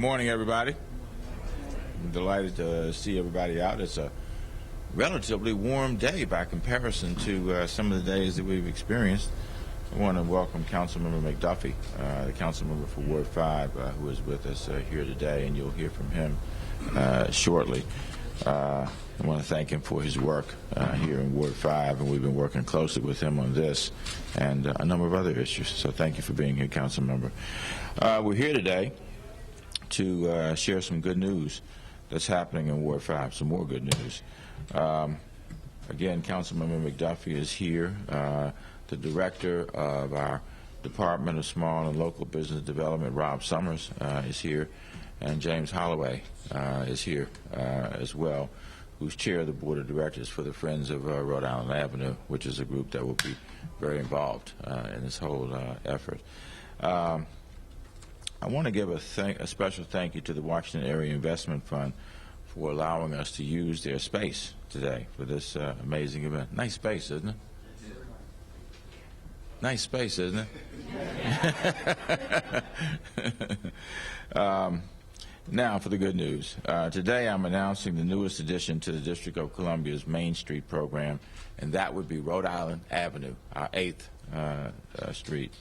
morning, everybody. I'm delighted to see everybody out. It's a relatively warm day by comparison to some of the days that we've experienced. I want to welcome Councilmember McDuffie, the Councilmember for Ward 5, who is with us here today, and you'll hear from him shortly. I want to thank him for his work here in Ward 5, and we've been working closely with him on this and a number of other issues. So thank you for being here, Councilmember. We're here today to share some good news that's happening in Ward 5, some more good news. Again, Councilmember McDuffie is here. The director of our Department of Small and Local Business Development, Rob Summers, is here, and James Holloway is here as well, who's chair of the board of directors for the Friends of Rhode Island Avenue, which is a group that will be very involved in this whole effort. I want to give a special thank you to the Washington Area Investment Fund for allowing us to use their space today for this amazing event. Nice space, isn't it? Nice space, isn't it? Now for the good news. Today I'm announcing the newest addition to the District of Columbia's Main Street program, and that would be Rhode Island Avenue, our 8th street.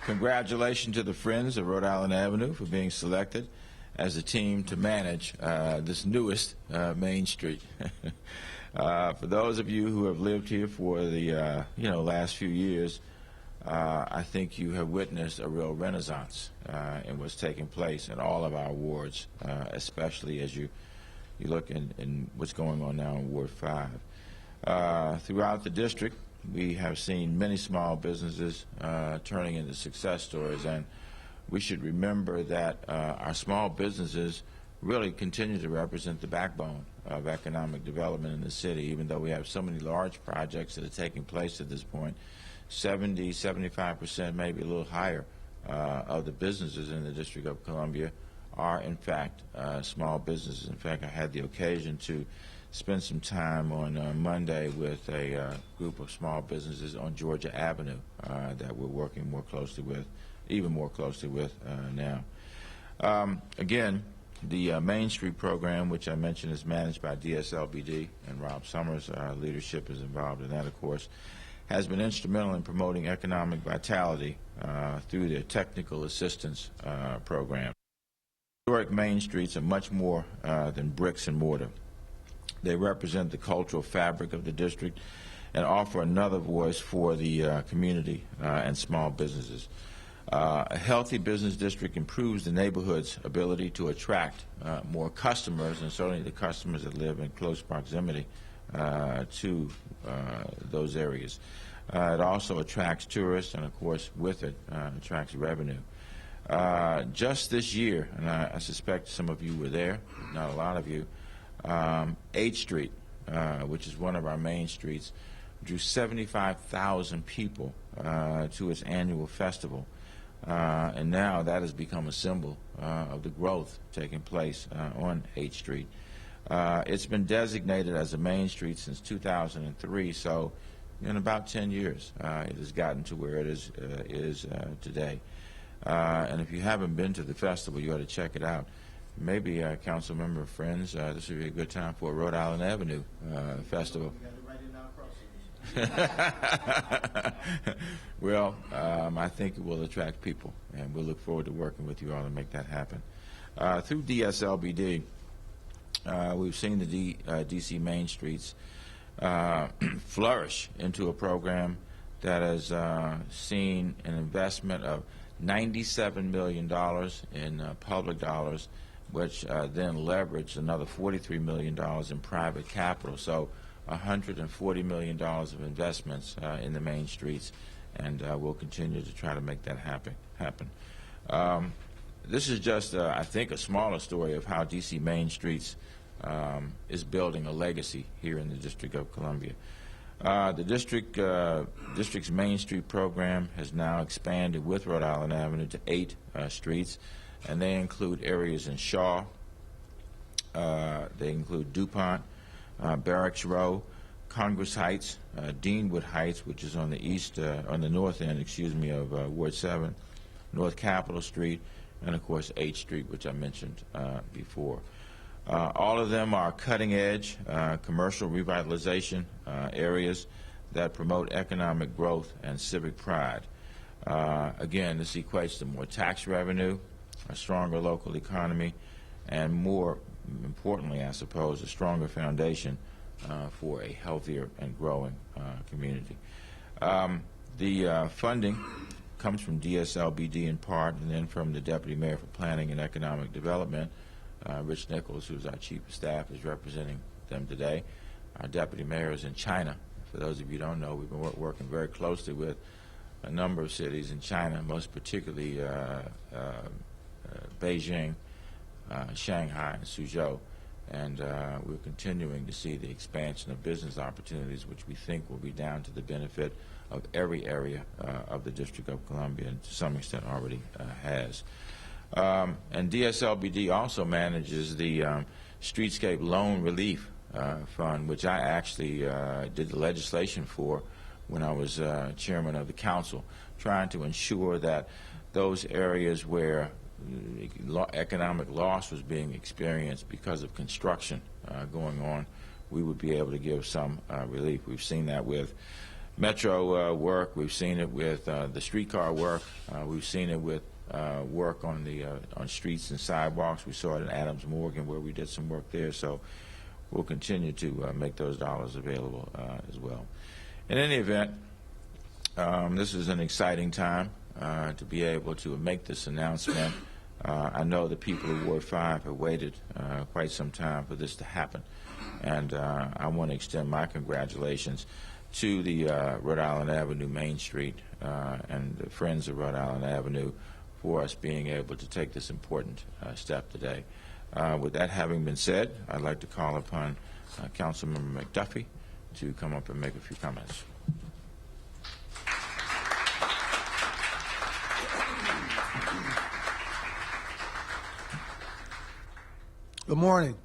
Congratulations to the Friends of Rhode Island Avenue for being selected as a team to manage this newest Main Street. For those of you who have lived here for the last few years, I think you have witnessed a real renaissance in what's taking place in all of our wards, especially as you look in what's going on now in Ward 5. Throughout the district, we have seen many small businesses turning into success stories, and we should remember that our small businesses really continue to represent the backbone of economic development in the city, even though we have so many large projects that are taking place at this point. 75%, maybe a little higher, of the businesses in the District of Columbia are, in fact, small businesses. In fact, I had the occasion to spend some time on Monday with a group of small businesses on Georgia Avenue that we're working more closely with, even more closely with now. Again, the Main Street program, which I mentioned, is managed by DSLBD, and Rob Summers' leadership is involved in that, of course, has been instrumental in promoting economic vitality through their technical assistance program. Historic Main Streets are much more than bricks and mortar. They represent the cultural fabric of the district and offer another voice for the community and small businesses. A healthy business district improves the neighborhood's ability to attract more customers, and certainly the customers that live in close proximity to those areas. It also attracts tourists, and of course with it attracts revenue. Just this year, and I suspect some of you were there, not a lot of you, 8th Street, which is one of our main streets, drew 75,000 people to its annual festival. And now that has become a symbol of the growth taking place on 8th Street. It's been designated as a main street since 2003, so in about 10 years it has gotten to where it is today. And if you haven't been to the festival, you ought to check it out. Maybe, council member friends, this would be a good time for a Rhode Island Avenue festival. Well, I think it will attract people, and we'll look forward to working with you all to make that happen. Through DSLBD, we've seen the DC Main Streets flourish into a program that has seen an investment of $97 million in public dollars, which then leveraged another $43 million in private capital. So $140 million of investments in the main streets, and we'll continue to try to make that happen. This is just, I think, a smaller story of how DC Main Streets is building a legacy here in the District of Columbia. The district's Main Street program has now expanded with Rhode Island Avenue to 8 streets, and they include areas in Shaw, they include DuPont, Barracks Row, Congress Heights, Deanwood Heights, which is on the east, on the north end, excuse me, of Ward 7, North Capitol Street, and of course 8th Street, which I mentioned before. All of them are cutting-edge commercial revitalization areas that promote economic growth and civic pride. Again, this equates to more tax revenue, a stronger local economy, and more importantly, I suppose, a stronger foundation for a healthier and growing community. The funding comes from DSLBD in part, and then from the Deputy Mayor for Planning and Economic Development, Rich Nichols, who's our Chief of Staff, is representing them today. Our Deputy Mayor is in China. For those of you who don't know, we've been working very closely with a number of cities in China, most particularly Beijing, Shanghai, and Suzhou. And we're continuing to see the expansion of business opportunities, which we think will be down to the benefit of every area of the District of Columbia, and to some extent already has. And DSLBD also manages the Streetscape Loan Relief Fund, which I actually did the legislation for when I was chairman of the council, trying to ensure that those areas where economic loss was being experienced because of construction going on, we would be able to give some relief. We've seen that with metro work. We've seen it with the streetcar work. We've seen it with work on the on streets and sidewalks. We saw it in Adams Morgan, where we did some work there. So we'll continue to make those dollars available as well. In any event, this is an exciting time to be able to make this announcement. I know the people of Ward 5 have waited quite some time for this to happen, and I want to extend my congratulations to the Rhode Island Avenue Main Street and the Friends of Rhode Island Avenue for us being able to take this important step today. With that having been said, I'd like to call upon Councilmember McDuffie to come up and make a few comments. Good morning.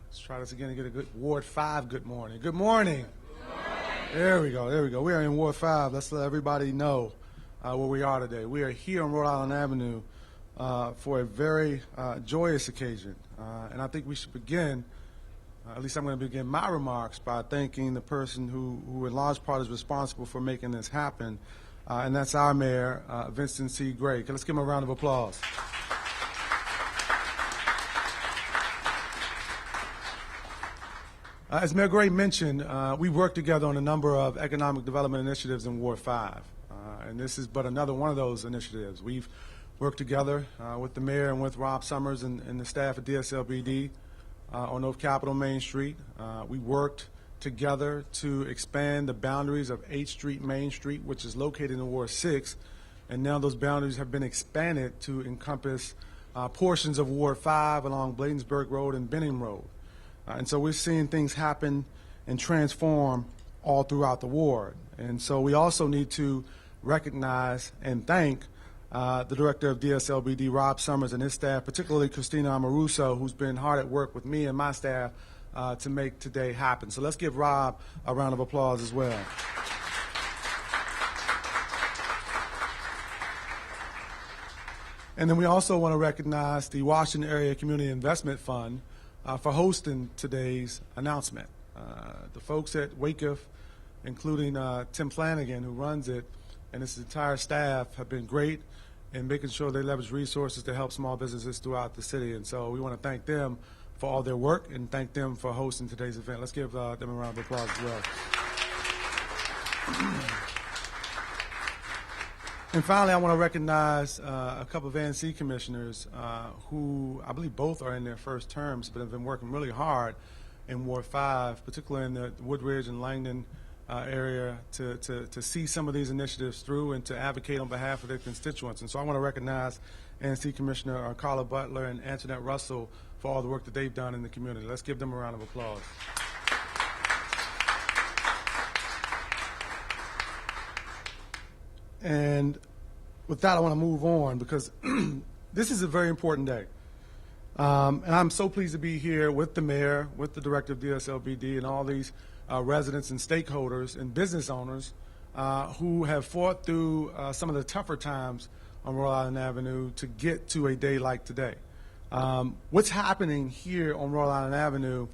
Let's try this again and get a good Ward 5 good morning. Good morning. Good morning. There we go. There we go. We are in Ward 5. Let's let everybody know where we are today. We are here on Rhode Island Avenue for a very joyous occasion. And I think we should begin, at least I'm going to begin my remarks by thanking the person who in large part is responsible for making this happen, and that's our mayor, Vincent C. Gray. Let's give him a round of applause. As Mayor Gray mentioned, we work together on a number of economic development initiatives in Ward 5, and this is but another one of those initiatives. We've worked together with the mayor and with Rob Summers and the staff at DSLBD on North Capitol Main Street. We worked together to expand the boundaries of 8th Street Main Street, which is located in Ward 6, and now those boundaries have been expanded to encompass portions of Ward 5 along Bladensburg Road and Benning Road. And so we're seeing things happen and transform all throughout the ward. And so we also need to recognize and thank the director of DSLBD, Rob Summers, and his staff, particularly Christina Amoruso, who's been hard at work with me and my staff to make today happen. So let's give Rob a round of applause as well. And then we also want to recognize the Washington Area Community Investment Fund for hosting today's announcement. The folks at WACF, including Tim Flanagan, who runs it, and his entire staff have been great in making sure they leverage resources to help small businesses throughout the city. And so we want to thank them for all their work and thank them for hosting today's event. Let's give them a round of applause as well. And finally, I want to recognize a couple of ANC commissioners who I believe both are in their first terms, but have been working really hard in Ward 5, particularly in the Woodridge and Langdon area, to see some of these initiatives through and to advocate on behalf of their constituents. And so I want to recognize ANC Commissioner Carla Butler and Antoinette Russell for all the work that they've done in the community. Let's give them a round of applause. And with that, I want to move on because this is a very important day. And I'm so pleased to be here with the mayor, with the director of DSLBD, and all these residents and stakeholders and business owners who have fought through some of the tougher times on Rhode Island Avenue to get to a day like today. What's happening here on Rhode Island Avenue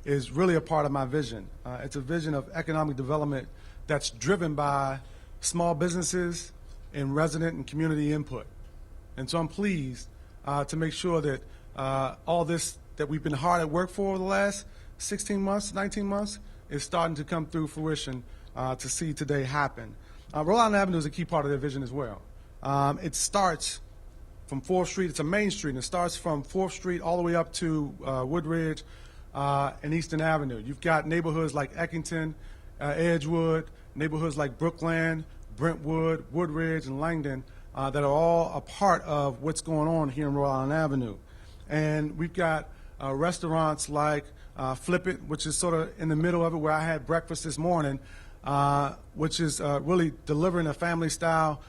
is really a part of my vision. It's a vision of economic development that's driven by small businesses and resident and community input. And so I'm pleased to make sure that all this that we've been hard at work for over the last 16 months, 19 months, is starting to come through fruition to see today happen. Rhode Island Avenue is a key part of their vision as well. It starts from 4th Street. It's a main street, and it starts from 4th Street all the way up to Woodridge and Eastern Avenue. You've got neighborhoods like Eckington, Edgewood, neighborhoods like Brookland, Brentwood, Woodridge, and Langdon that are all a part of what's going on here in Rhode Island Avenue. And we've got restaurants like Flip It, which is sort of in the middle of it, where I had breakfast this morning, which is really delivering a family-style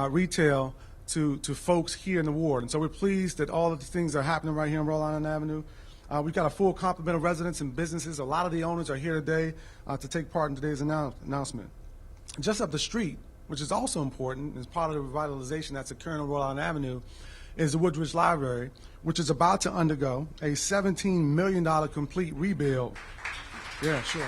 retail to folks here in the ward. And so we're pleased that all of the things are happening right here on Rhode Island Avenue. We've got a full complement of residents and businesses. A lot of the owners are here today to take part in today's announcement. Just up the street, which is also important as part of the revitalization that's occurring on Rhode Island Avenue, is the Woodridge Library, which is about to undergo a $17 million complete rebuild. Yeah, sure.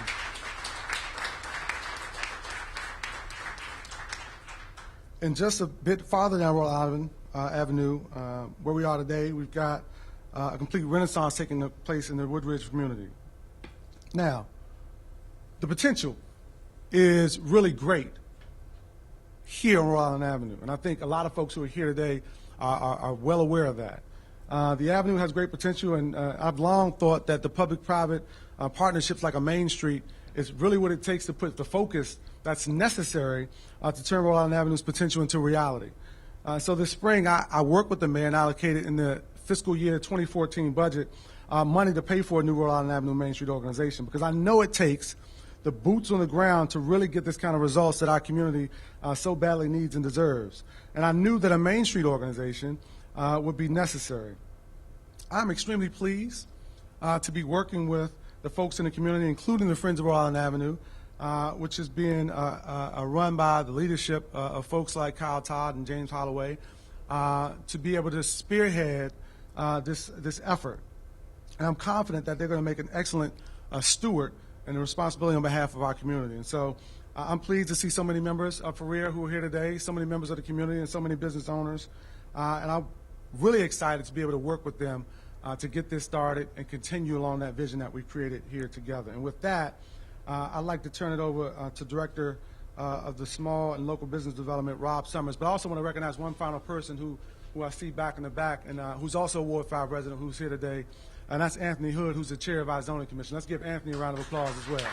And just a bit farther down Rhode Island Avenue, where we are today, we've got a complete renaissance taking place in the Woodridge community. Now, the potential is really great here on Rhode Island Avenue, and I think a lot of folks who are here today are well aware of that. The avenue has great potential, and I've long thought that the public-private partnerships like a Main Street is really what it takes to put the focus that's necessary to turn Rhode Island Avenue's potential into reality. So this spring, I worked with the mayor and allocated in the fiscal year 2014 budget money to pay for a new Rhode Island Avenue Main Street organization, because I know it takes the boots on the ground to really get this kind of results that our community so badly needs and deserves. And I knew that a Main Street organization would be necessary. I'm extremely pleased to be working with the folks in the community, including the Friends of Rhode Island Avenue, which is being run by the leadership of folks like Kyle Todd and James Holloway, to be able to spearhead this effort. And I'm confident that they're going to make an excellent steward and a responsibility on behalf of our community. And so I'm pleased to see so many members of FREA who are here today, so many members of the community, and so many business owners. And I'm really excited to be able to work with them to get this started and continue along that vision that we've created here together. And with that, I'd like to turn it over to Director of the Small and Local Business Development, Rob Summers. But I also want to recognize one final person who I see back in the back, and who's also a Ward 5 resident who's here today, and that's Anthony Hood, who's the chair of our zoning commission. Let's give Anthony a round of applause as well.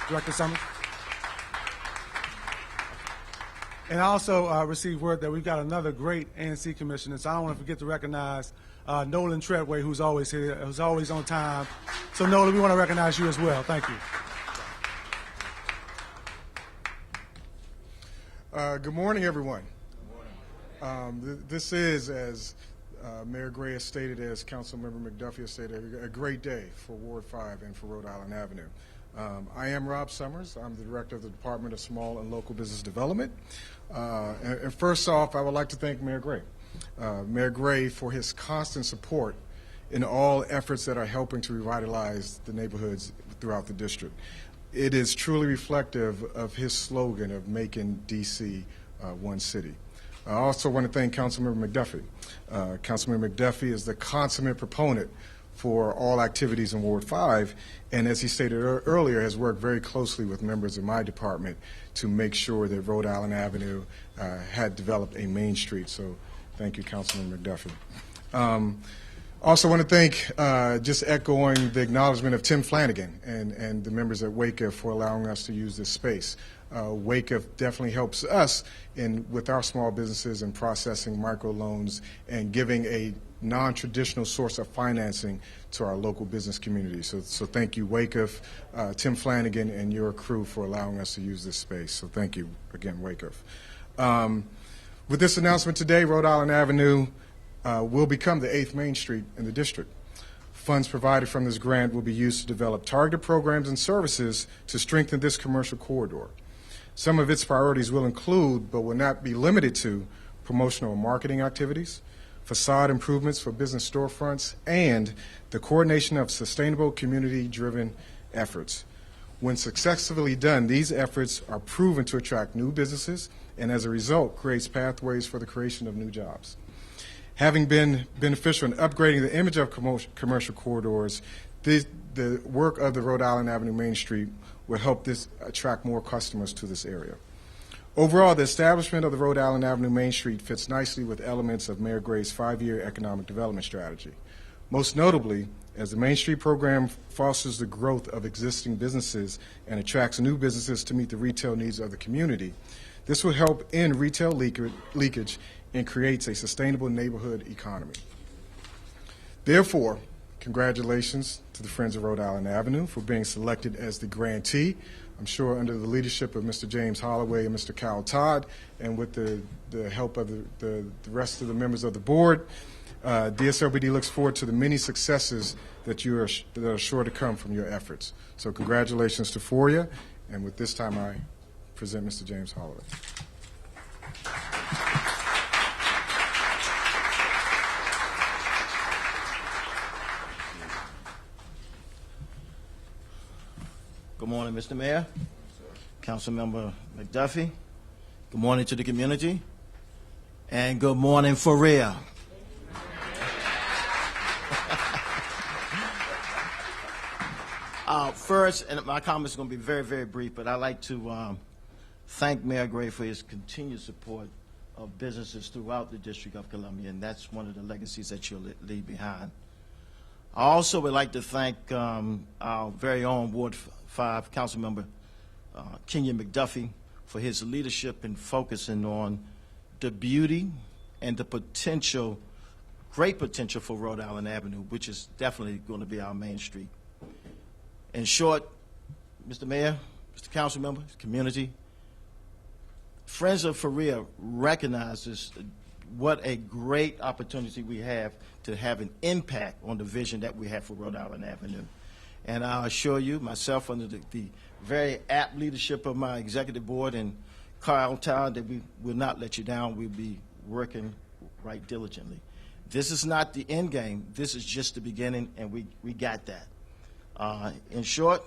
Director Summers. And I also received word that we've got another great ANC commissioner, so I don't want to forget to recognize Nolan Treadway, who's always here, who's always on time. So Nolan, we want to recognize you as well. Thank you. Good morning, everyone. Good morning. This is, as Mayor Gray has stated, as Councilmember McDuffie has stated, a great day for Ward 5 and for Rhode Island Avenue. I am Rob Summers. I'm the Director of the Department of Small and Local Business Development. And first off, I would like to thank Mayor Gray. Mayor Gray for his constant support in all efforts that are helping to revitalize the neighborhoods throughout the district. It is truly reflective of his slogan of making D.C. one city. I also want to thank Councilmember McDuffie. Councilmember McDuffie is the consummate proponent for all activities in Ward 5, and as he stated earlier, has worked very closely with members of my department to make sure that Rhode Island Avenue had developed a main street. So thank you, Councilman McDuffie. Also want to thank, just echoing the acknowledgement of Tim Flanagan and the members at WACA for allowing us to use this space. WACA definitely helps us with our small businesses and processing microloans and giving a non-traditional source of financing to our local business community. So thank you, WACA, Tim Flanagan, and your crew for allowing us to use this space. So thank you again, WACA. With this announcement today, Rhode Island Avenue will become the 8th Main Street in the district. Funds provided from this grant will be used to develop targeted programs and services to strengthen this commercial corridor. Some of its priorities will include, but will not be limited to, promotional and marketing activities, facade improvements for business storefronts, and the coordination of sustainable community-driven efforts. When successfully done, these efforts are proven to attract new businesses and as a result creates pathways for the creation of new jobs. Having been beneficial in upgrading the image of commercial corridors, the work of the Rhode Island Avenue Main Street will help this attract more customers to this area. Overall, the establishment of the Rhode Island Avenue Main Street fits nicely with elements of Mayor Gray's 5-year economic development strategy. Most notably, as the Main Street program fosters the growth of existing businesses and attracts new businesses to meet the retail needs of the community, this will help end retail leakage and creates a sustainable neighborhood economy. Therefore, congratulations to the Friends of Rhode Island Avenue for being selected as the grantee. I'm sure under the leadership of Mr. James Holloway and Mr. Kyle Todd, and with the help of the rest of the members of the board, DSLBD looks forward to the many successes that are sure to come from your efforts. So congratulations to FORIA, and with this time I present Mr. James Holloway. Good morning, Mr. Mayor, Councilmember McDuffie. Good morning to the community, and good morning for real. First, and my comments are going to be very, very brief, but I'd like to thank Mayor Gray for his continued support of businesses throughout the District of Columbia, and that's one of the legacies that you'll leave behind. I also would like to thank our very own Ward 5 Councilmember Kenyan McDuffie for his leadership in focusing on the beauty and the potential, great potential for Rhode Island Avenue, which is definitely going to be our main street. In short, Mr. Mayor, Mr. Councilmember, community, Friends of FORIA recognizes what a great opportunity we have to have an impact on the vision that we have for Rhode Island Avenue. And I assure you, myself under the very apt leadership of my executive board and Kyle Todd, that we will not let you down. We'll be working right diligently. This is not the end game. This is just the beginning, and we got that. In short,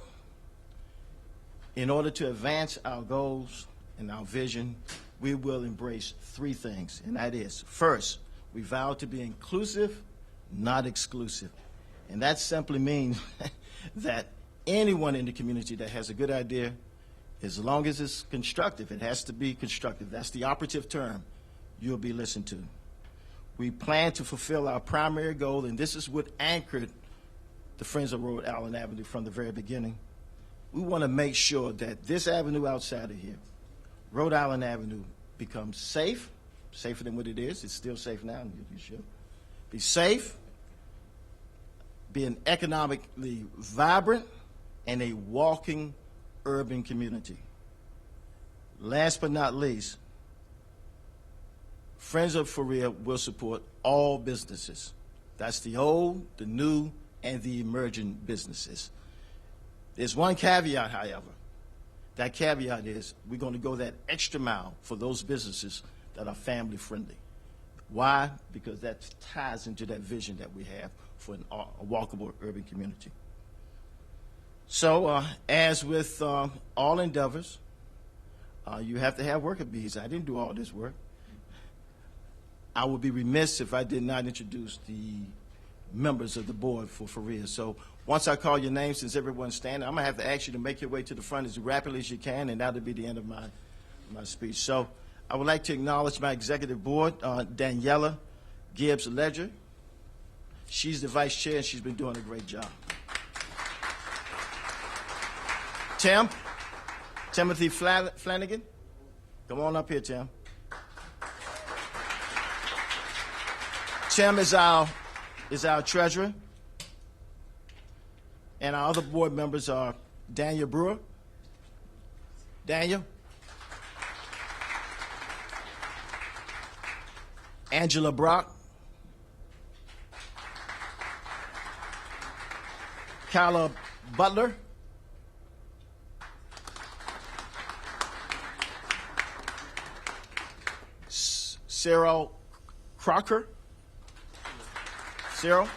in order to advance our goals and our vision, we will embrace 3 things, and that is, first, we vow to be inclusive, not exclusive. And that simply means that anyone in the community that has a good idea, as long as it's constructive, it has to be constructive. That's the operative term. You'll be listened to. We plan to fulfill our primary goal, and this is what anchored the Friends of Rhode Island Avenue from the very beginning. We want to make sure that this avenue outside of here, Rhode Island Avenue, becomes safe, safer than what it is. It's still safe now, you should. Be safe, be an economically vibrant, and a walking urban community. Last but not least, Friends of FORIA will support all businesses. That's the old, the new, and the emerging businesses. There's one caveat, however. That caveat is we're going to go that extra mile for those businesses that are family friendly. Why? Because that ties into that vision that we have for a walkable urban community. So as with all endeavors, you have to have worker bees. I didn't do all this work. I would be remiss if I did not introduce the members of the board for FORIA. So once I call your name, since everyone's standing, I'm going to have to ask you to make your way to the front as rapidly as you can, and that'll be the end of my speech. So I would like to acknowledge my executive board, Daniela Gibbs-Ledger. She's the vice chair, and she's been doing a great job. Timothy Flanagan. Come on up here, Tim. Tim is our treasurer. And our other board members are Daniel Brewer. Daniel. Angela Brock. Kyla Butler. Cyril Crocker. Cyril.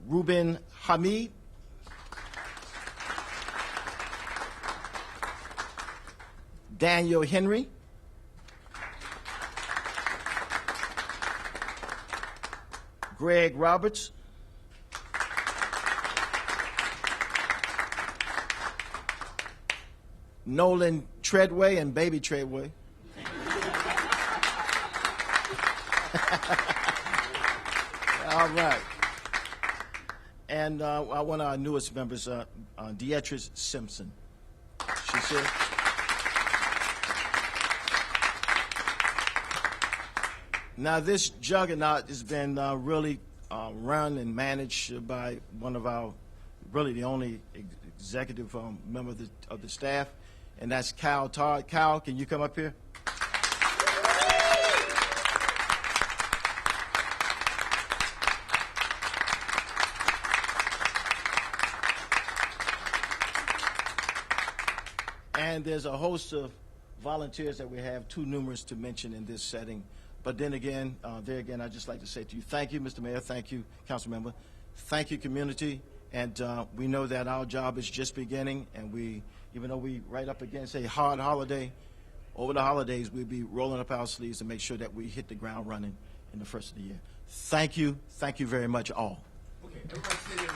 Ruben Hamid. Daniel Henry. Greg Roberts. Nolan Treadway and Baby Treadway. All right. And one of our newest members, Deatrice Simpson. She's here. Now, this juggernaut has been really run and managed by one of our, really the only executive member of the staff, and that's Kyle Todd. Kyle, can you come up here? And there's a host of volunteers that we have, too numerous to mention in this setting. But then again, I'd just like to say to you, thank you, Mr. Mayor, thank you, Council Member, thank you, community, and we know that our job is just beginning, and even though we right up against a hard holiday, over the holidays, we'll be rolling up our sleeves to make sure that we hit the ground running in the first of the year. Thank you very much, all. Okay, everybody sit there.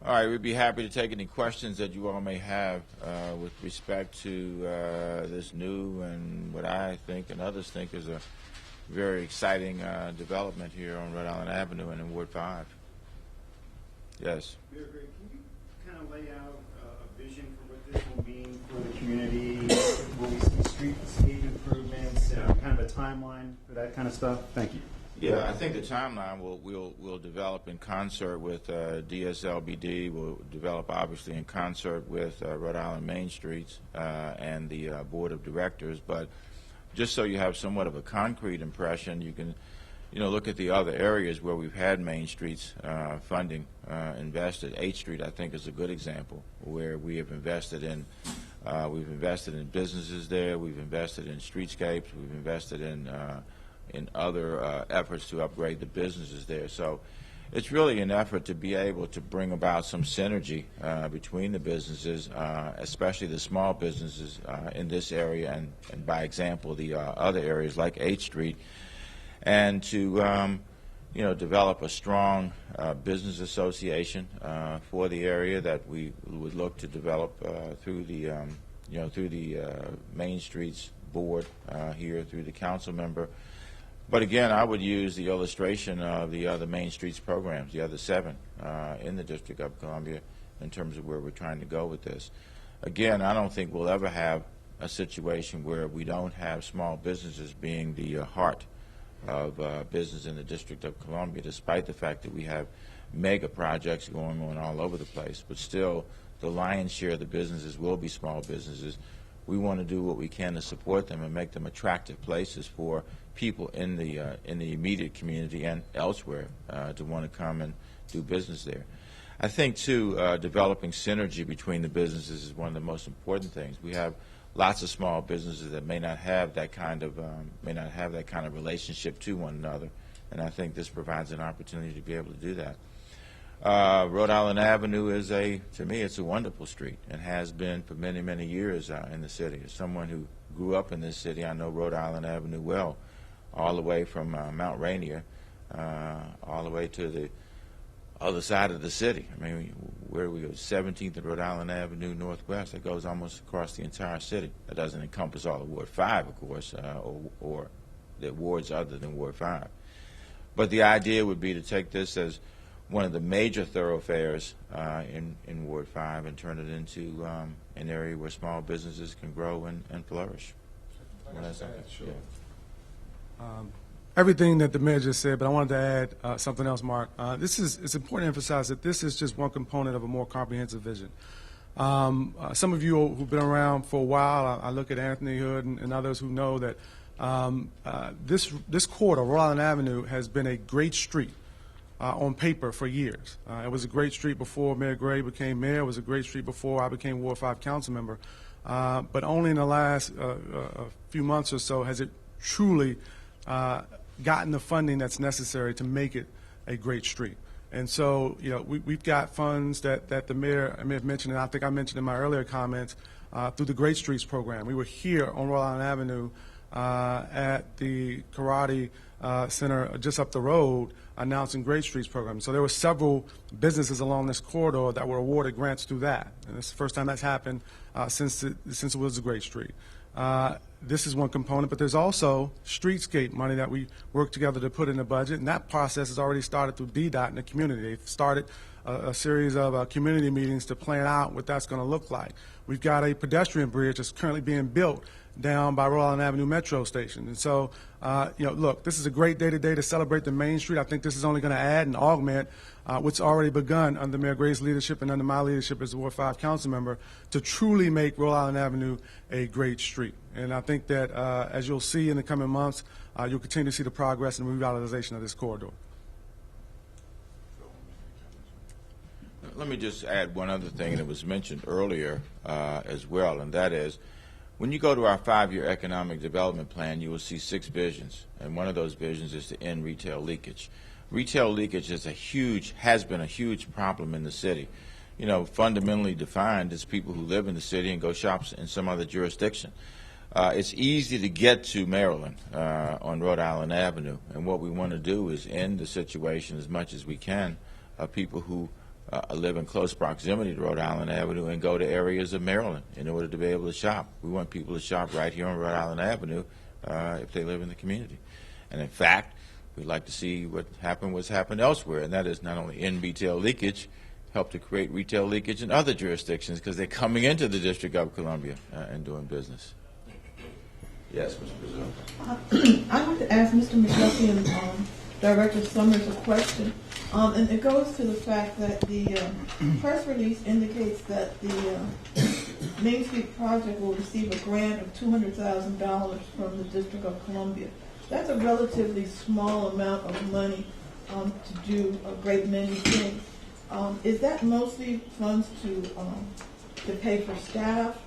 All right, we'd be happy to take any questions that you all may have with respect to this new and what I think and others think is a very exciting development here on Rhode Island Avenue and in Ward 5. Yes. Mayor Gray, can you kind of lay out a vision for what this will mean for the community? Will we see streetscape improvements, kind of a timeline for that kind of stuff? Thank you. Yeah, I think the timeline we'll develop in concert with DSLBD. We'll develop obviously in concert with Rhode Island Main Streets and the Board of Directors. But just so you have somewhat of a concrete impression, you can, look at the other areas where we've had Main Streets funding invested. 8th Street, I think, is a good example where we have invested in. We've invested in businesses there. We've invested in streetscapes. We've invested in other efforts to upgrade the businesses there. So it's really an effort to be able to bring about some synergy between the businesses, especially the small businesses in this area and by example, the other areas like 8th Street, and to develop a strong business association for the area that we would look to develop through the Main Streets Board here, through the council member. But again, I would use the illustration of the other Main Streets programs, the other 7 in the District of Columbia, in terms of where we're trying to go with this. Again, I don't think we'll ever have a situation where we don't have small businesses being the heart of business in the District of Columbia, despite the fact that we have mega projects going on all over the place. But still, the lion's share of the businesses will be small businesses. We want to do what we can to support them and make them attractive places for people in the immediate community and elsewhere to want to come and do business there. I think too, developing synergy between the businesses is one of the most important things. We have lots of small businesses that may not have that kind of relationship to one another, and I think this provides an opportunity to be able to do that. Rhode Island Avenue is to me, it's a wonderful street and has been for many, many years in the city. As someone who grew up in this city, I know Rhode Island Avenue well, all the way from Mount Rainier, all the way to the other side of the city. I mean, where we go, 17th and Rhode Island Avenue Northwest, it goes almost across the entire city. That doesn't encompass all of Ward 5, of course, or the wards other than Ward 5. But the idea would be to take this as one of the major thoroughfares in Ward 5 and turn it into an area where small businesses can grow and flourish. Sure. Everything that the mayor just said, but I wanted to add something else, Mark. It's important to emphasize that this is just one component of a more comprehensive vision. Some of you who've been around for a while, I look at Anthony Hood and others who know that this corridor, Rhode Island Avenue, has been a great street on paper for years. It was a great street before Mayor Gray became mayor. It was a great street before I became Ward 5 council member. But only in the last few months or so has it truly gotten the funding that's necessary to make it a great street. And so, you know, we've got funds that the mayor may have mentioned, and I think I mentioned in my earlier comments, through the Great Streets program. We were here on Rhode Island Avenue at the Karate Center just up the road announcing Great Streets program. So there were several businesses along this corridor that were awarded grants through that. And it's the first time that's happened since it was a great street. This is one component, but there's also streetscape money that we work together to put in the budget, and that process has already started through DDOT in the community. They've started a series of community meetings to plan out what that's going to look like. We've got a pedestrian bridge that's currently being built down by Rhode Island Avenue Metro Station. And so, you know, look, this is a great day today to celebrate the Main Street. I think this is only going to add and augment what's already begun under Mayor Gray's leadership and under my leadership as a Ward 5 council member to truly make Rhode Island Avenue a great street. And I think that as you'll see in the coming months, you'll continue to see the progress and revitalization of this corridor. Let me just add one other thing that was mentioned earlier as well, and that is when you go to our 5-year economic development plan, you will see 6 visions, and one of those visions is to end retail leakage. Retail leakage has been a huge problem in the city. You know, fundamentally defined as people who live in the city and go shop in some other jurisdiction. It's easy to get to Maryland on Rhode Island Avenue, and what we want to do is end the situation as much as we can of people who live in close proximity to Rhode Island Avenue and go to areas of Maryland in order to be able to shop. We want people to shop right here on Rhode Island Avenue if they live in the community. And in fact, we'd like to see what's happened elsewhere, and that is not only end retail leakage, help to create retail leakage in other jurisdictions because they're coming into the District of Columbia and doing business. Yes, Mr. Brazil. I want to ask Mr. McDuffie and Director Summers a question, and it goes to the fact that the press release indicates that the Main Street project will receive a grant of $200,000 from the District of Columbia. That's a relatively small amount of money to do a great many things. Is that mostly funds to pay for staff,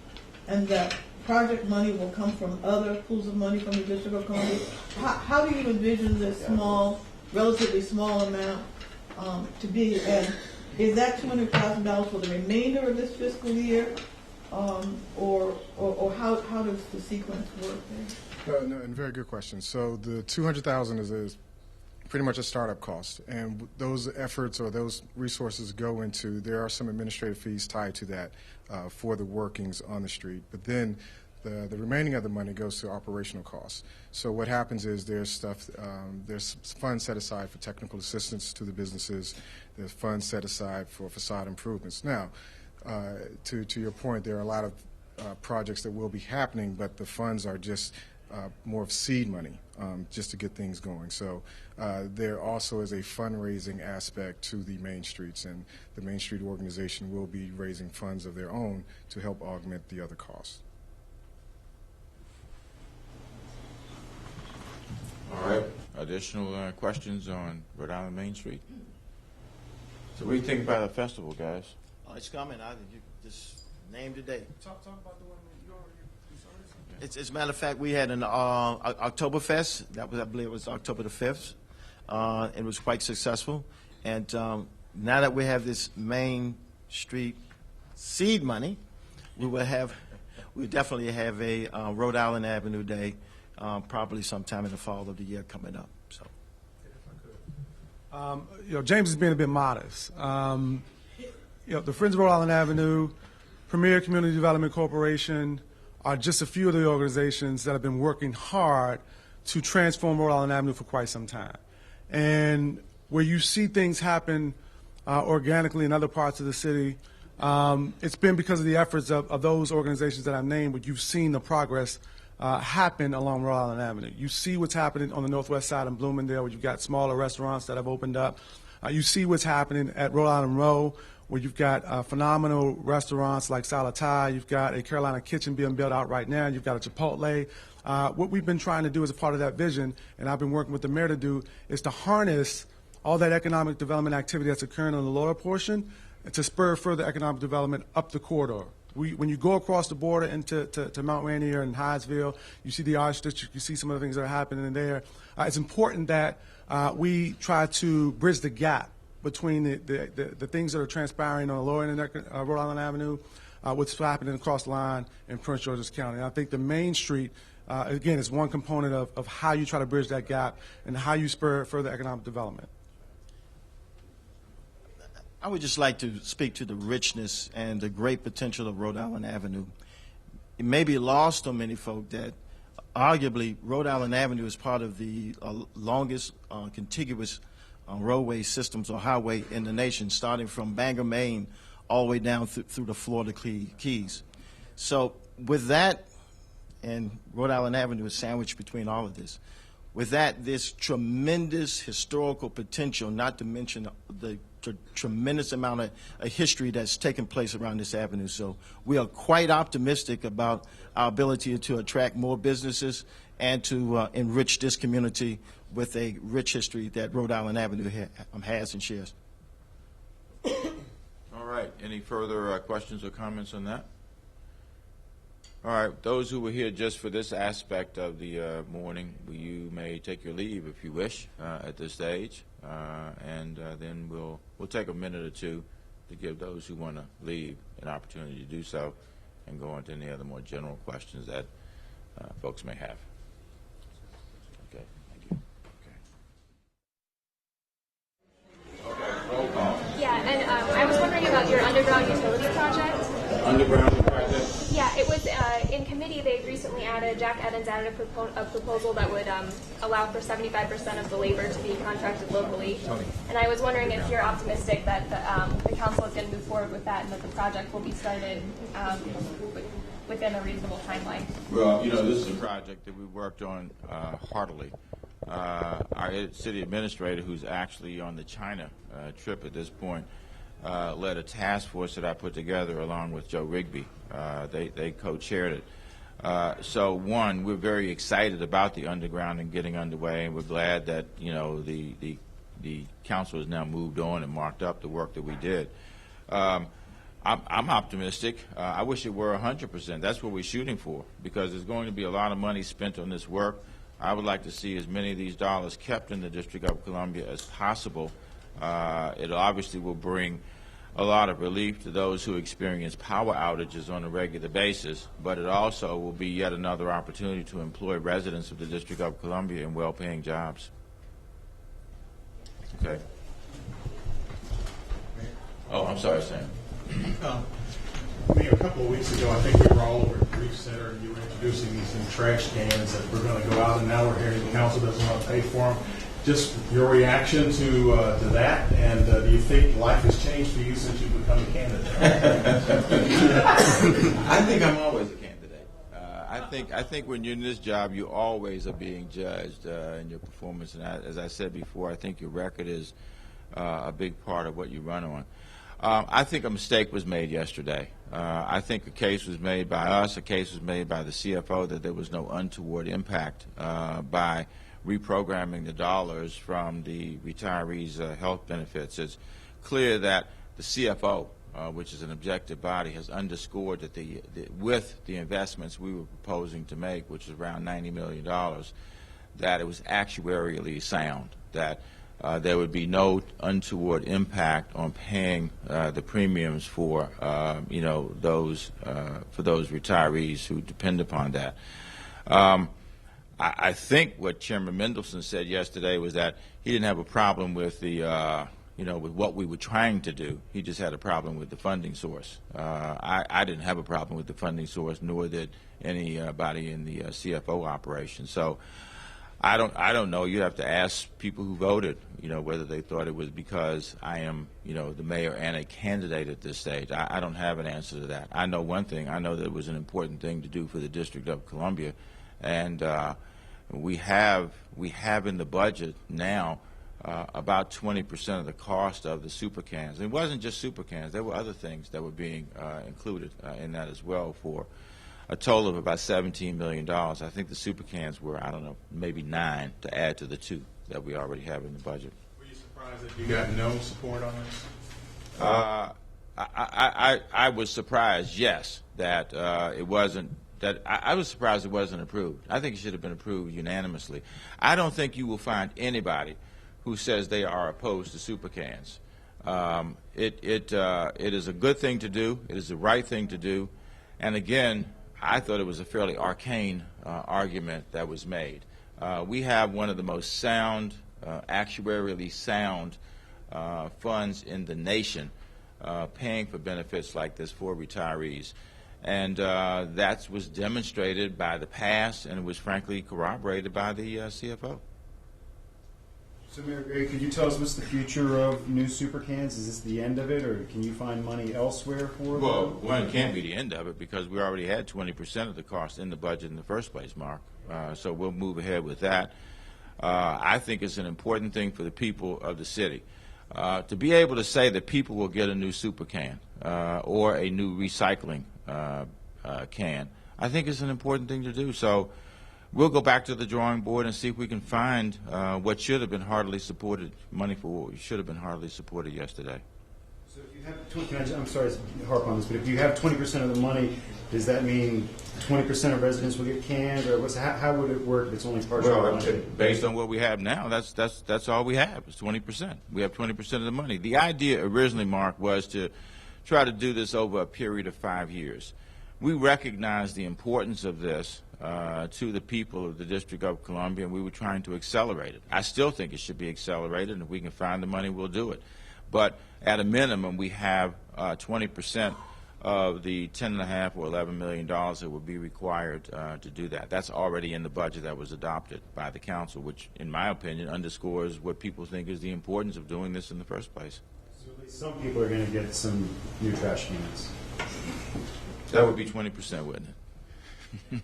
and that project money will come from other pools of money from the District of Columbia? How do you envision this relatively small amount to be? And is that $200,000 for the remainder of this fiscal year, or how does the sequence work there? No, and very good question. So the $200,000 is pretty much a startup cost, and those efforts or those resources go into, there are some administrative fees tied to that for the workings on the street, but then the remaining of the money goes to operational costs. So what happens is there's funds set aside for technical assistance to the businesses, there's funds set aside for facade improvements. Now, to your point, there are a lot of projects that will be happening, but the funds are just more of seed money just to get things going. So there also is a fundraising aspect to the Main Streets, and the Main Street organization will be raising funds of their own to help augment the other costs. All right. Additional questions on Rhode Island Main Street? So what do you think about the festival, guys? Oh, it's coming. You just named the date. Talk about the one you already. As a matter of fact, we had an Oktoberfest. That was, I believe, it was October the 5th. It was quite successful, and now that we have this Main Street seed money, we definitely have a Rhode Island Avenue Day, probably sometime in the fall of the year coming up. So, James is being a bit modest. The Friends of Rhode Island Avenue, Premier Community Development Corporation are just a few of the organizations that have been working hard to transform Rhode Island Avenue for quite some time. And where you see things happen organically in other parts of the city, it's been because of the efforts of those organizations that I've named, but you've seen the progress happen along Rhode Island Avenue. You see what's happening on the northwest side in Bloomingdale, where you've got smaller restaurants that have opened up. You see what's happening at Rhode Island Row, where you've got phenomenal restaurants like Salatai. You've got a Carolina Kitchen being built out right now. You've got a Chipotle. What we've been trying to do as a part of that vision, and I've been working with the mayor to do, is to harness all that economic development activity that's occurring on the lower portion to spur further economic development up the corridor. When you go across the border into to Mount Rainier and Hyattsville, you see the Arts District, you see some of the things that are happening in there. It's important that we try to bridge the gap between the things that are transpiring on the lower end of Rhode Island Avenue, what's happening across the line in Prince George's County. And I think the Main Street, again, is one component of how you try to bridge that gap and how you spur further economic development. I would just like to speak to the richness and the great potential of Rhode Island Avenue. It may be lost on many folk that arguably Rhode Island Avenue is part of the longest contiguous roadway systems or highway in the nation, starting from Bangor, Maine, all the way down through the Florida Keys. So with that, and Rhode Island Avenue is sandwiched between all of this, with that, this tremendous historical potential, not to mention the tremendous amount of history that's taken place around this avenue. So we are quite optimistic about our ability to attract more businesses and to enrich this community with a rich history that Rhode Island Avenue has and shares. All right. Any further questions or comments on that? All right. Those who were here just for this aspect of the morning, you may take your leave if you wish at this stage, and then we'll take a minute or two to give those who want to leave an opportunity to do so, and go on to any other more general questions that folks may have. Okay. Thank you. Okay. Okay. Roll call. Yeah, and I was wondering about your underground utility project. Underground project. Yeah, it was in committee. They recently Jack Evans added a proposal that would allow for 75% of the labor to be contracted locally. And I was wondering if you're optimistic that the council is going to move forward with that and that the project will be started within a reasonable timeline. Well, this is a project that we worked on heartily. Our city administrator, who's actually on the China trip at this point, led a task force that I put together along with Joe Rigby. They co-chaired it. So one, we're very excited about the underground and getting underway, and we're glad that the council has now moved on and marked up the work that we did. I'm optimistic. I wish it were 100%. That's what we're shooting for, because there's going to be a lot of money spent on this work. I would like to see as many of these dollars kept in the District of Columbia as possible. It obviously will bring a lot of relief to those who experience power outages on a regular basis, but it also will be yet another opportunity to employ residents of the District of Columbia in well-paying jobs. Okay. Oh, I'm sorry, Sam. A couple of weeks ago, I think we were all over at the Grief Center, and you were introducing these new trash cans that we're going to go out, and now we're hearing the council doesn't want to pay for them. Just your reaction to that, and do you think life has changed for you since you've become a candidate? I think I'm always a candidate. I think when you're in this job, you always are being judged in your performance. And as I said before, I think your record is a big part of what you run on. I think a mistake was made yesterday. I think a case was made by us, a case was made by the CFO that there was no untoward impact by reprogramming the dollars from the retirees' health benefits. It's clear that the CFO, which is an objective body, has underscored that with the investments we were proposing to make, which is around $90 million, that it was actuarially sound, that there would be no untoward impact on paying the premiums for those retirees who depend upon that. I think what Chairman Mendelson said yesterday was that he didn't have a problem with the with what we were trying to do. He just had a problem with the funding source. I didn't have a problem with the funding source, nor did anybody in the CFO operation. So I don't know. You have to ask people who voted, whether they thought it was because I am, the mayor and a candidate at this stage. I don't have an answer to that. I know one thing. I know that it was an important thing to do for the District of Columbia, and we have in the budget now about 20% of the cost of the super cans. And it wasn't just super cans. There were other things that were being included in that as well, for a total of about $17 million. I think the super cans were, I don't know, maybe 9 to add to the 2 that we already have in the budget. Were you surprised that you got no support on this? I was surprised, yes, that it wasn't. I was surprised it wasn't approved. I think it should have been approved unanimously. I don't think you will find anybody who says they are opposed to super cans. It is a good thing to do. It is the right thing to do. And again, I thought it was a fairly arcane argument that was made. We have one of the most sound, actuarially sound funds in the nation paying for benefits like this for retirees. And that was demonstrated by the past, and it was frankly corroborated by the CFO. So, Mayor Gray, could you tell us what's the future of new super cans? Is this the end of it, or can you find money elsewhere for them? Well, one can't be the end of it, because we already had 20% of the cost in the budget in the first place, Mark. So we'll move ahead with that. I think it's an important thing for the people of the city to be able to say that people will get a new super can or a new recycling can. I think it's an important thing to do. So we'll go back to the drawing board and see if we can find what should have been heartily supported, money for what should have been heartily supported yesterday. So if you have, I'm sorry to harp on this, but if you have 20% of the money, does that mean 20% of residents will get cans, or how would it work if it's only partially? Well, based on what we have now, that's all we have is 20%. We have 20% of the money. The idea originally, Mark, was to try to do this over a period of 5 years. We recognize the importance of this to the people of the District of Columbia, and we were trying to accelerate it. I still think it should be accelerated, and if we can find the money, we'll do it. But at a minimum, we have 20% of the $10.5 or $11 million that will be required to do that. That's already in the budget that was adopted by the council, which, in my opinion, underscores what people think is the importance of doing this in the first place. So at least some people are going to get some new trash cans. That would be 20%, wouldn't it?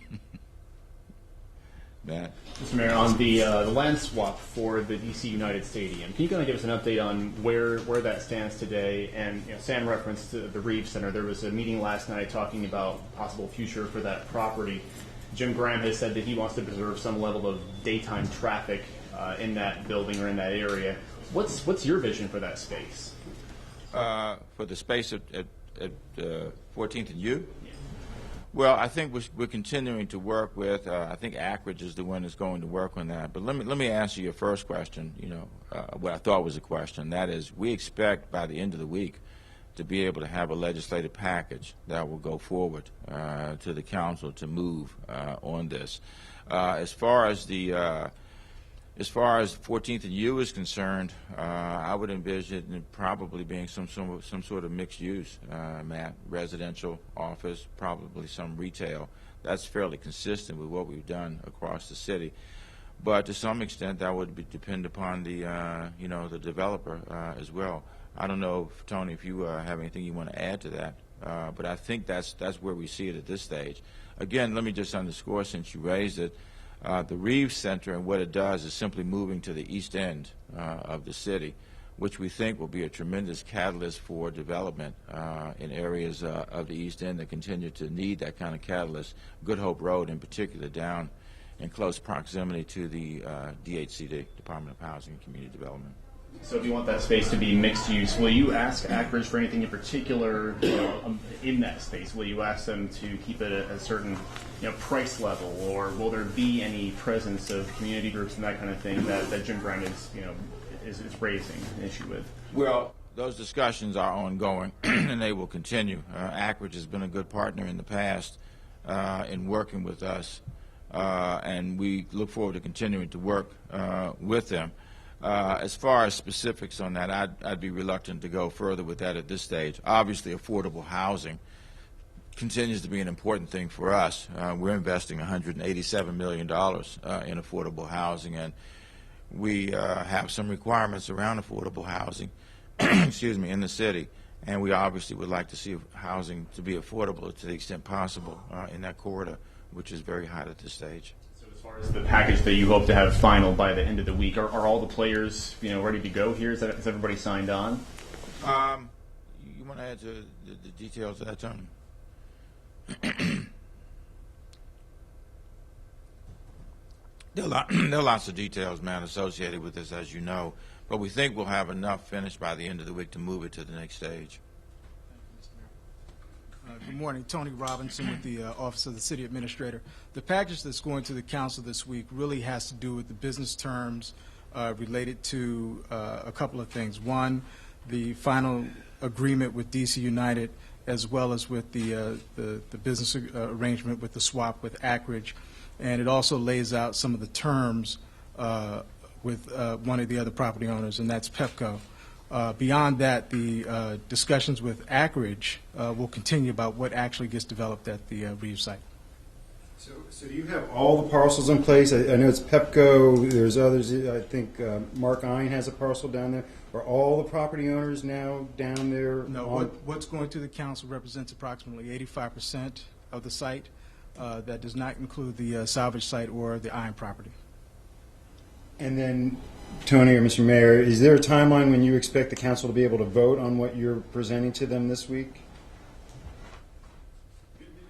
Matt? Mr. Mayor, on the land swap for the DC United Stadium, can you kind of give us an update on where that stands today? And Sam referenced the Reeves Center. There was a meeting last night talking about possible future for that property. Jim Graham has said that he wants to preserve some level of daytime traffic in that building or in that area. What's your vision for that space? For the space at 14th and U? Well, I think we're continuing to work with. I think Acridge is the one that's going to work on that. But let me answer your first question. What I thought was a question. That is, we expect by the end of the week to be able to have a legislative package that will go forward to the council to move on this. As far as 14th and U is concerned, I would envision it probably being some sort of mixed use, Matt, residential, office, probably some retail. That's fairly consistent with what we've done across the city. But to some extent, that would depend upon the the developer as well. I don't know, Tony, if you have anything you want to add to that, but I think that's where we see it at this stage. Again, let me just underscore, since you raised it. The Reeves Center, and what it does is simply moving to the east end of the city, which we think will be a tremendous catalyst for development in areas of the east end that continue to need that kind of catalyst. Good Hope Road in particular, down in close proximity to the DHCD, Department of Housing and Community Development. So if you want that space to be mixed use, will you ask Acridge for anything in particular in that space? Will you ask them to keep it at a certain price level, or will there be any presence of community groups and that kind of thing that Jim Graham is raising an issue with? Well, those discussions are ongoing, and they will continue. Acridge has been a good partner in the past in working with us, and we look forward to continuing to work with them. As far as specifics on that, I'd be reluctant to go further with that at this stage. Obviously, affordable housing continues to be an important thing for us. We're investing $187 million in affordable housing, and we have some requirements around affordable housing excuse me, in the city, and we obviously would like to see housing to be affordable to the extent possible in that corridor, which is very hot at this stage. So as far as the package that you hope to have final by the end of the week, are all the players ready to go here? Is everybody signed on? You want to add to the details of that, Tony? There are lots of details, man, associated with this, as you know, but we think we'll have enough finished by the end of the week to move it to the next stage. Good morning. Tony Robinson with the Office of the City Administrator. The package that's going to the council this week really has to do with the business terms related to a couple of things. One, the final agreement with DC United, as well as with the business arrangement with the swap with Acridge. And it also lays out some of the terms with one of the other property owners, and that's Pepco. Beyond that, the discussions with Acridge will continue about what actually gets developed at the Reeves site. So do you have all the parcels in place? I know it's Pepco, there's others, I think Mark Ein has a parcel down there. Are all the property owners now down there? No, what's going to the council represents approximately 85% of the site. That does not include the salvage site or the Ein property. And then, Tony or Mr. Mayor, is there a timeline when you expect the council to be able to vote on what you're presenting to them this week?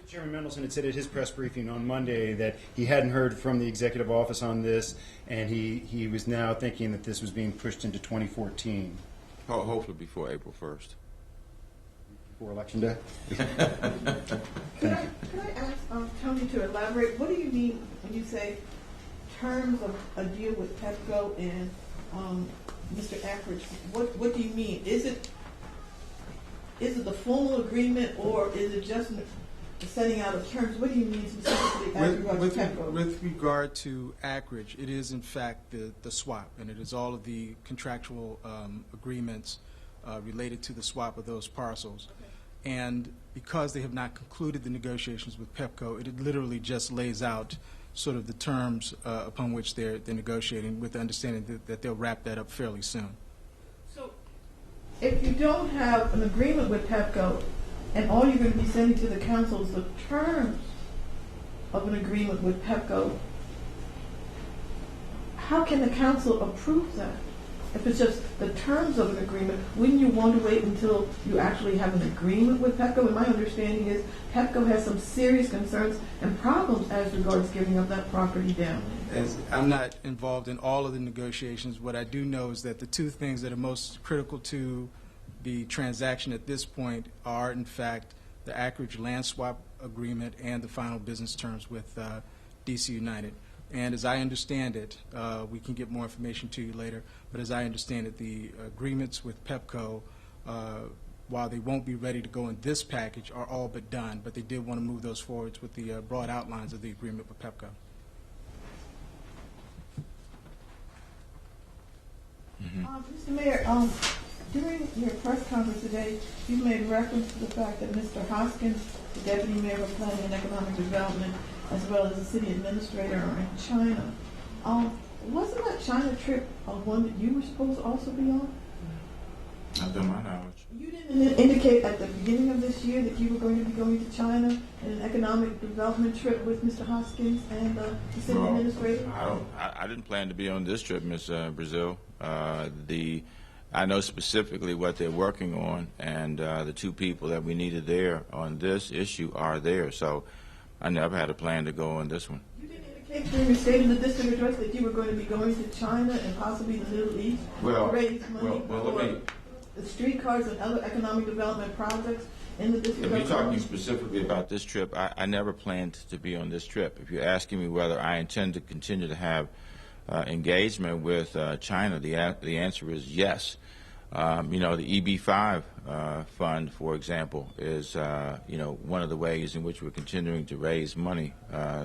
Chairman Mendelson had said at his press briefing on Monday that he hadn't heard from the executive office on this, and he was now thinking that this was being pushed into 2014. Hopefully before April 1st. Before Election Day? Could I ask Tony to elaborate? What do you mean when you say terms of a deal with Pepco and Mr. Acridge? What do you mean? Is it the formal agreement, or is it just the setting out of terms? What do you mean specifically as regards to Pepco? With regard to Acridge, it is in fact the swap, and it is all of the contractual agreements related to the swap of those parcels. Okay. And because they have not concluded the negotiations with Pepco, it literally just lays out sort of the terms upon which they're negotiating, with the understanding that they'll wrap that up fairly soon. So if you don't have an agreement with Pepco, and all you're going to be sending to the council is the terms of an agreement with Pepco, how can the council approve that? If it's just the terms of an agreement, wouldn't you want to wait until you actually have an agreement with Pepco? And my understanding is Pepco has some serious concerns and problems as regards giving up that property down. I'm not involved in all of the negotiations. What I do know is that the two things that are most critical to the transaction at this point are, in fact, the Acridge land swap agreement and the final business terms with DC United. And as I understand it, we can get more information to you later, but as I understand it, the agreements with Pepco, while they won't be ready to go in this package, are all but done, but they did want to move those forwards with the broad outlines of the agreement with Pepco. Mr. Mayor, during your press conference today, you made reference to the fact that Mr. Hoskins, the Deputy Mayor of Planning and Economic Development, as well as the City Administrator, are in China. Wasn't that China trip one that you were supposed to also be on? Not to my knowledge. You didn't indicate at the beginning of this year that you were going to be going to China in an economic development trip with Mr. Hoskins and the City Administrator? I didn't plan to be on this trip, Ms. Brazil. I know specifically what they're working on, and the two people that we needed there on this issue are there. So I never had a plan to go on this one. You didn't indicate during your state of the district address that you were going to be going to China and possibly the Middle East to raise money for the streetcars and other economic development projects in the district. If you're talking specifically about this trip, I never planned to be on this trip. If you're asking me whether I intend to continue to have engagement with China, the answer is yes. You know, the EB-5 fund, for example, is you know, one of the ways in which we're continuing to raise money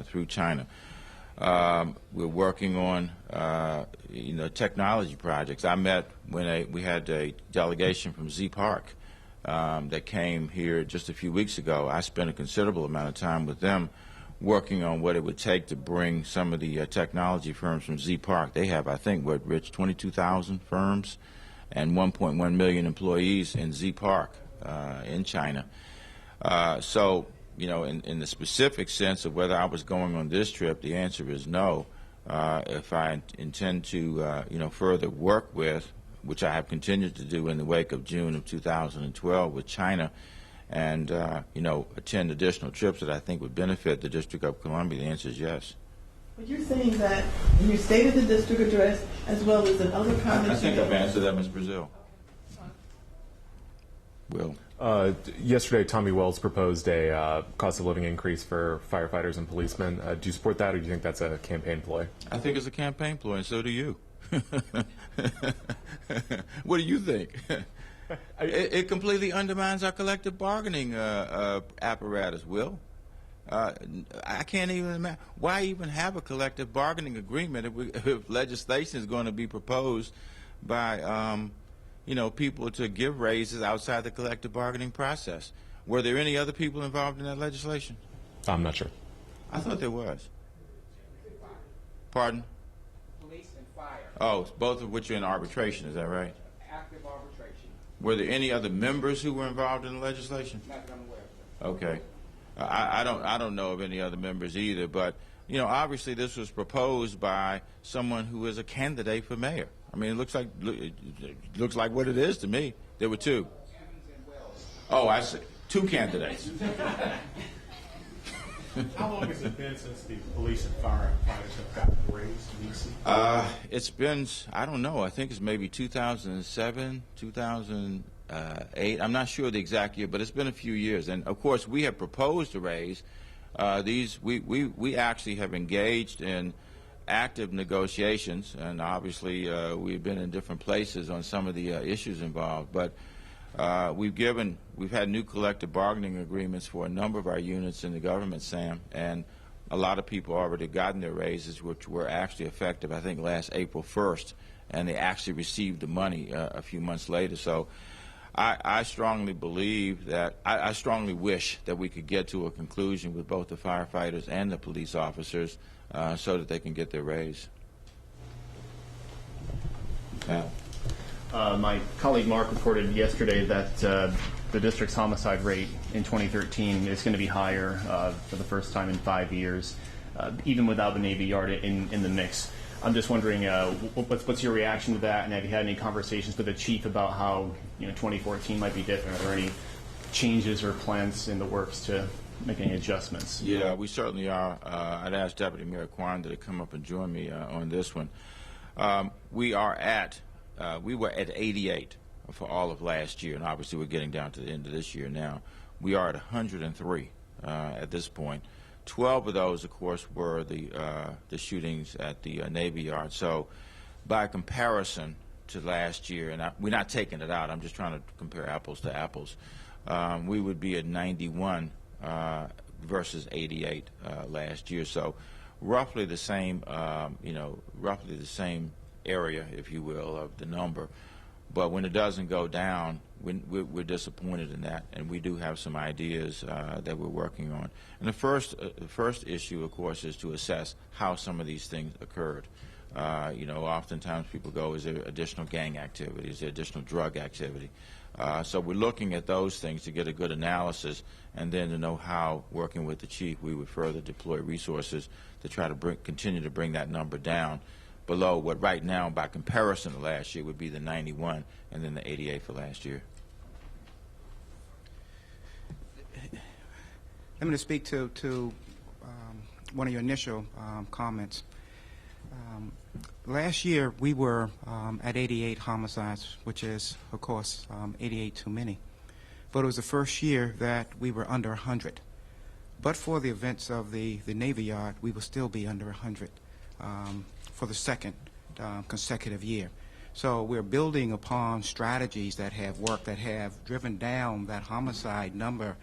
through China. We're working on you know, technology projects. I met when we had a delegation from Z Park that came here just a few weeks ago. I spent a considerable amount of time with them working on what it would take to bring some of the technology firms from Z Park. They have, I think, what, Rich, 22,000 firms and 1.1 million employees in Z Park in China. So, you know, in the specific sense of whether I was going on this trip, the answer is no. If I intend to, you know, further work with, which I have continued to do in the wake of June of 2012 with China, and, you know, attend additional trips that I think would benefit the District of Columbia, the answer is yes. But you're saying that in your State of the District address, as well as in other comments. I think I've answered that, Ms. Brazil. Will. Yesterday, Tommy Wells proposed a cost of living increase for firefighters and policemen. Do you support that, or do you think that's a campaign ploy? I think it's a campaign ploy, and so do you. What do you think? It completely undermines our collective bargaining apparatus, Will. I can't even imagine. Why even have a collective bargaining agreement if legislation is going to be proposed by you know, people to give raises outside the collective bargaining process? Were there any other people involved in that legislation? I'm not sure. I thought there was. Pardon? Police and fire. Oh, both of which are in arbitration, is that right? Active arbitration. Were there any other members who were involved in the legislation? Not that I'm aware of. Okay. I don't know of any other members either, but, you know, obviously this was proposed by someone who is a candidate for mayor. I mean, it looks like what it is to me. There were two. Oh, I see. Two candidates. How long has it been since the police and firefighters have gotten raised in D.C.? It's been, I don't know, I think it's maybe 2007, 2008. I'm not sure the exact year, but it's been a few years. And, of course, we have proposed a raise. We actually have engaged in active negotiations, and obviously we've been in different places on some of the issues involved. But we've had new collective bargaining agreements for a number of our units in the government, Sam, and a lot of people already gotten their raises, which were actually effective, I think, last April 1st, and they actually received the money a few months later. So I strongly believe that, I strongly wish that we could get to a conclusion with both the firefighters and the police officers so that they can get their raise. My colleague Mark reported yesterday that the district's homicide rate in 2013 is going to be higher for the first time in 5 years, even without the Navy Yard in the mix. I'm just wondering, what's your reaction to that, and have you had any conversations with the chief about how 2014 might be different? Are there any changes or plans in the works to make any adjustments? Yeah, we certainly are. I'd ask Deputy Mayor Kwanda to come up and join me on this one. We were at 88 for all of last year, and obviously we're getting down to the end of this year now. We are at 103 at this point. 12 of those, of course, were the shootings at the Navy Yard. So by comparison to last year, and we're not taking it out, I'm just trying to compare apples to apples, we would be at 91 versus 88 last year. So roughly the same, roughly the same area, if you will, of the number. But when it doesn't go down, we're disappointed in that, and we do have some ideas that we're working on. And the first issue, of course, is to assess how some of these things occurred. Oftentimes people go, is there additional gang activity? Is there additional drug activity? So we're looking at those things to get a good analysis, and then to know how, working with the chief, we would further deploy resources to try to continue to bring that number down below what right now, by comparison to last year, would be the 91 and then the 88 for last year. Let me speak to one of your initial comments. Last year, we were at 88 homicides, which is, of course, 88 too many. But it was the first year that we were under 100. But for the events of the Navy Yard, we would still be under 100. for the second consecutive year. So we're building upon strategies that have worked, that have driven down that homicide number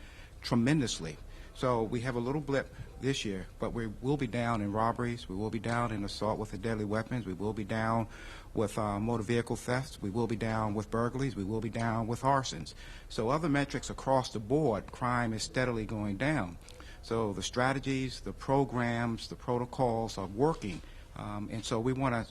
tremendously. So we have a little blip this year, but we will be down in robberies, we will be down in assault with deadly weapons, we will be down with motor vehicle thefts, we will be down with burglaries, we will be down with arsons. So other metrics across the board, crime is steadily going down. So the strategies, the programs, the protocols are working, and so we're going to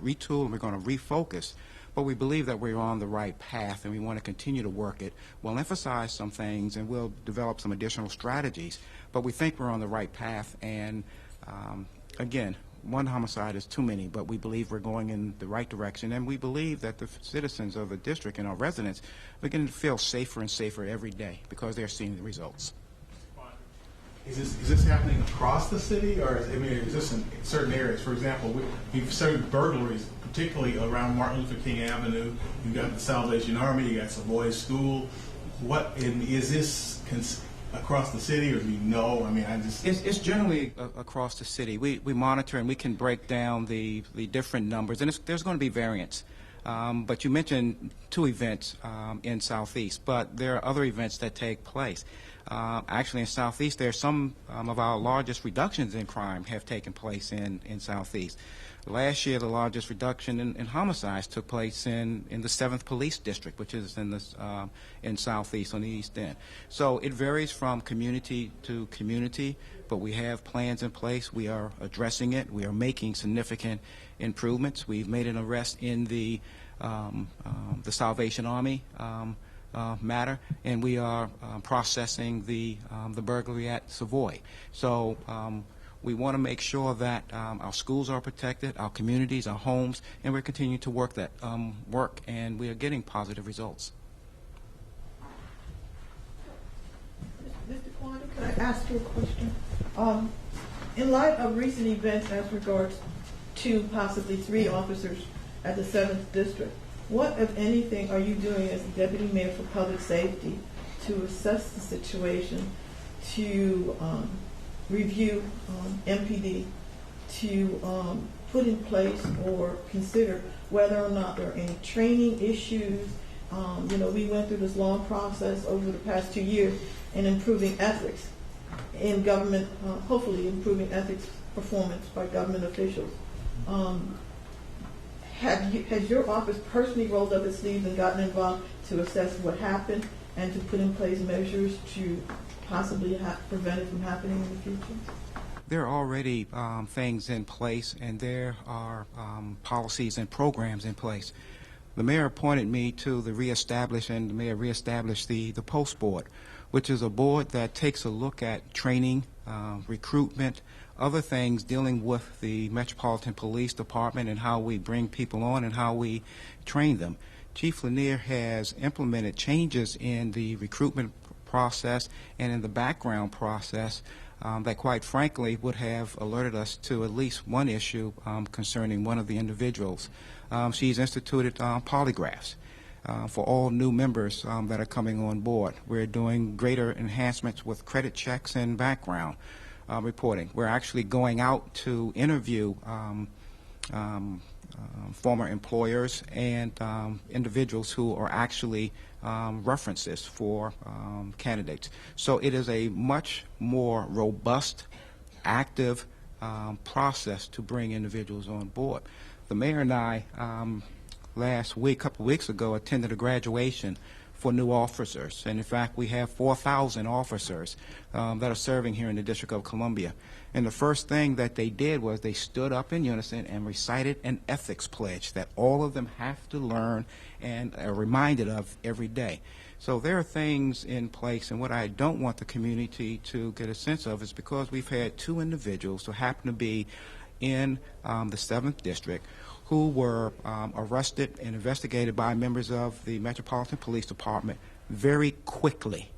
retool and we're going to refocus. But we believe that we're on the right path, and we want to continue to work it. We'll emphasize some things, and we'll develop some additional strategies. But we think we're on the right path, and again, one homicide is too many, but we believe we're going in the right direction, and we believe that the citizens of the district and our residents are beginning to feel safer and safer every day because they're seeing the results. Is this happening across the city, or is this in certain areas? For example, we've certain burglaries, particularly around Martin Luther King Avenue. You've got the Salvation Army, you got Savoy School. Is this across the city, or do you know? It's generally across the city. We monitor and we can break down the different numbers, and there's going to be variance. But you mentioned 2 events in Southeast, but there are other events that take place. Actually, in Southeast, there are some of our largest reductions in crime have taken place in Southeast. Last year, the largest reduction in homicides took place in the 7th Police District, which is in Southeast on the East End. So it varies from community to community, but we have plans in place. We are addressing it. We are making significant improvements. We've made an arrest in the Salvation Army matter, and we are processing the burglary at Savoy. So we want to make sure that our schools are protected, our communities, our homes, and we're continuing to work that and we are getting positive results. Mr. Quandt, can I ask you a question? In light of recent events as regards to possibly 3 officers at the 7th District, what, if anything, are you doing as Deputy Mayor for Public Safety to assess the situation, to review MPD, to put in place or consider whether or not there are any training issues? We went through this long process over the past 2 years in improving ethics in government, hopefully improving ethics performance by government officials. Has your office personally rolled up its sleeves and gotten involved to assess what happened and to put in place measures to possibly prevent it from happening in the future? There are already things in place, and there are policies and programs in place. The mayor appointed me to the the mayor reestablished the Post Board, which is a board that takes a look at training, recruitment, other things dealing with the Metropolitan Police Department and how we bring people on and how we train them. Chief Lanier has implemented changes in the recruitment process and in the background process that quite frankly would have alerted us to at least one issue concerning one of the individuals. She's instituted polygraphs for all new members that are coming on board. We're doing greater enhancements with credit checks and background reporting. We're actually going out to interview former employers and individuals who are actually references for candidates. So it is a much more robust, active process to bring individuals on board. The mayor and I last week, a couple of weeks ago, attended a graduation for new officers, and in fact we have 4,000 officers that are serving here in the District of Columbia. And the first thing that they did was they stood up in unison and recited an ethics pledge that all of them have to learn and are reminded of every day. So there are things in place, and what I don't want the community to get a sense of is because we've had 2 individuals who happen to be in the 7th District who were arrested and investigated by members of the Metropolitan Police Department very quickly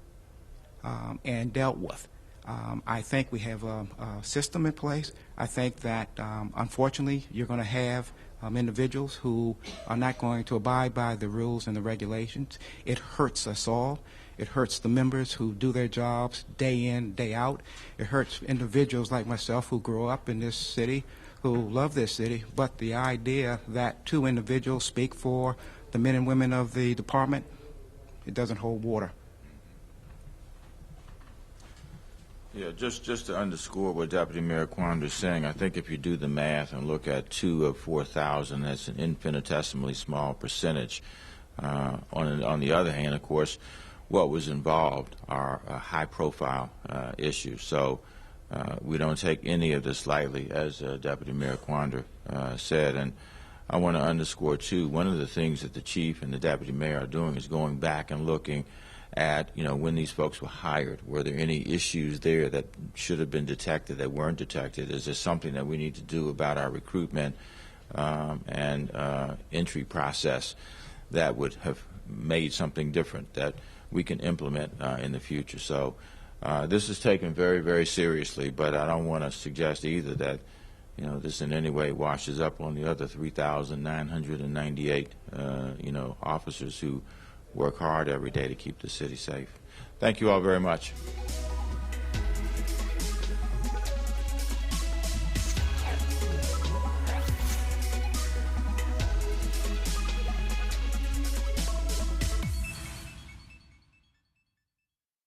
and dealt with. I think we have a system in place. I think that, unfortunately, you're going to have individuals who are not going to abide by the rules and the regulations. It hurts us all. It hurts the members who do their jobs day in, day out. It hurts individuals like myself who grew up in this city, who love this city, but the idea that two individuals speak for the men and women of the department, it doesn't hold water. Yeah, just to underscore what Deputy Mayor Quander is saying, I think if you do the math and look at 2 of 4,000, that's an infinitesimally small percentage. On the other hand, of course, what was involved are high-profile issues. So we don't take any of this lightly, as Deputy Mayor Quander said. And I want to underscore, too, one of the things that the chief and the deputy mayor are doing is going back and looking at, when these folks were hired. Were there any issues there that should have been detected that weren't detected? Is there something that we need to do about our recruitment and entry process that would have made something different that we can implement in the future? So this is taken very, very seriously, but I don't want to suggest either that this in any way washes up on the other 3,998 officers who work hard every day to keep the city safe. Thank you all very much.